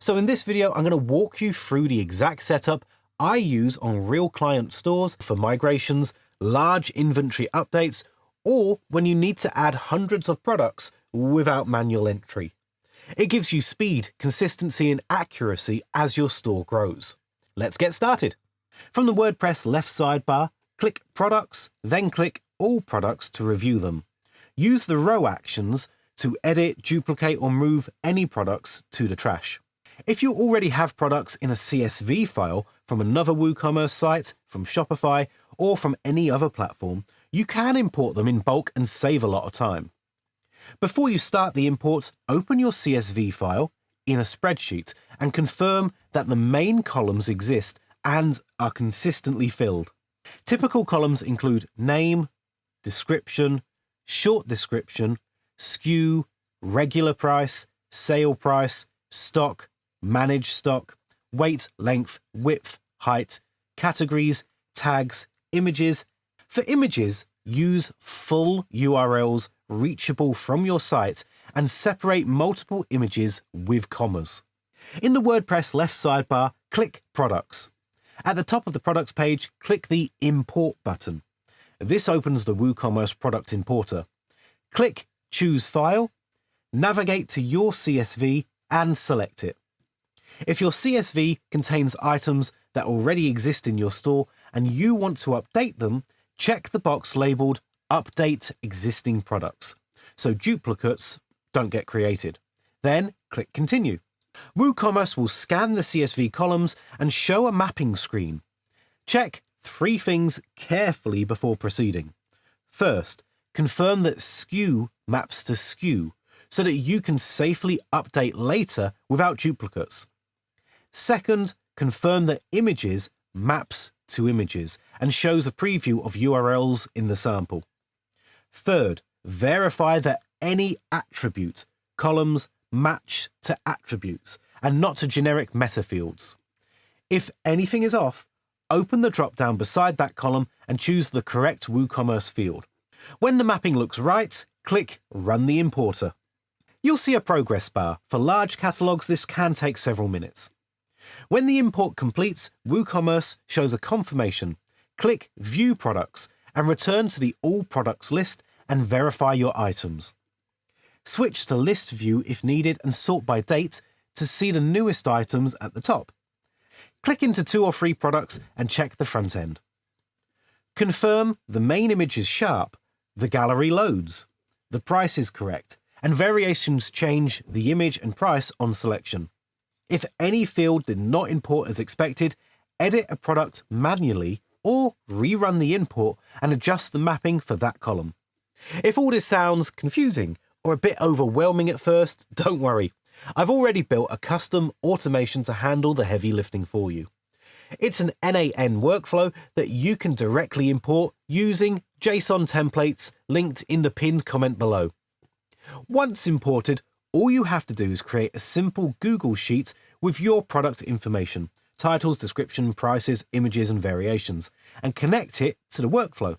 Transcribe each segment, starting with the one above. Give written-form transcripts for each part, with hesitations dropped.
So in this video, I'm going to walk you through the exact setup I use on real client stores for migrations, large inventory updates, or when you need to add hundreds of products without manual entry. It gives you speed, consistency, and accuracy as your store grows. Let's get started. From the WordPress left sidebar, click Products, then click All Products to review them. Use the row actions to edit, duplicate, or move any products to the trash. If you already have products in a CSV file from another WooCommerce site, from Shopify, or from any other platform, you can import them in bulk and save a lot of time. Before you start the import, open your CSV file in a spreadsheet and confirm that the main columns exist and are consistently filled. Typical columns include name, description, short description, SKU, regular price, sale price, stock, manage stock, weight, length, width, height, categories, tags, images. For images, use full URLs reachable from your site and separate multiple images with commas. In the WordPress left sidebar, click Products. At the top of the Products page, click the Import button. This opens the WooCommerce product importer. Click Choose File, navigate to your CSV and select it. If your CSV contains items that already exist in your store and you want to update them, check the box labeled Update Existing Products, so duplicates don't get created. Then click Continue. WooCommerce will scan the CSV columns and show a mapping screen. Check 3 things carefully before proceeding. First, confirm that SKU maps to SKU so that you can safely update later without duplicates. Second, confirm that images maps to images and shows a preview of URLs in the sample. Third, verify that any attribute columns match to attributes and not to generic meta fields. If anything is off, open the drop-down beside that column and choose the correct WooCommerce field. When the mapping looks right, click Run the Importer. You'll see a progress bar. For large catalogs, this can take several minutes. When the import completes, WooCommerce shows a confirmation. Click View Products and return to the All Products list and verify your items. Switch to List View if needed and sort by date to see the newest items at the top. Click into 2 or 3 products and check the front end. Confirm the main image is sharp, the gallery loads, the price is correct, and variations change the image and price on selection. If any field did not import as expected, edit a product manually or rerun the import and adjust the mapping for that column. If all this sounds confusing or a bit overwhelming at first, don't worry. I've already built a custom automation to handle the heavy lifting for you. It's an NAN workflow that you can directly import using JSON templates linked in the pinned comment below. Once imported, all you have to do is create a simple Google Sheet with your product information, titles, description, prices, images, and variations, and connect it to the workflow.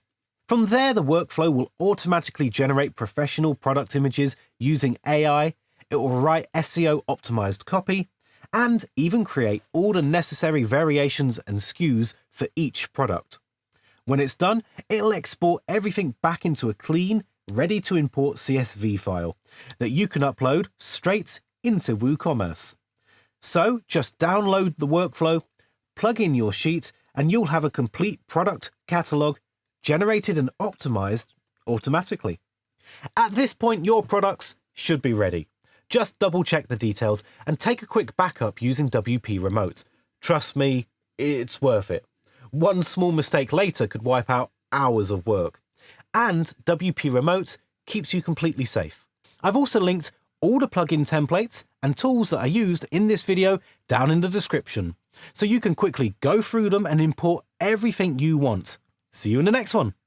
From there, the workflow will automatically generate professional product images using AI. It will write SEO-optimized copy, and even create all the necessary variations and SKUs for each product. When it's done, it'll export everything back into a clean, ready-to-import CSV file that you can upload straight into WooCommerce. So just download the workflow, plug in your sheet, and you'll have a complete product catalog generated and optimized automatically. At this point, your products should be ready. Just double-check the details and take a quick backup using WP Remote. Trust me, it's worth it. One small mistake later could wipe out hours of work. And WP Remote keeps you completely safe. I've also linked all the plugin templates and tools that are used in this video down in the description, so you can quickly go through them and import everything you want. See you in the next one.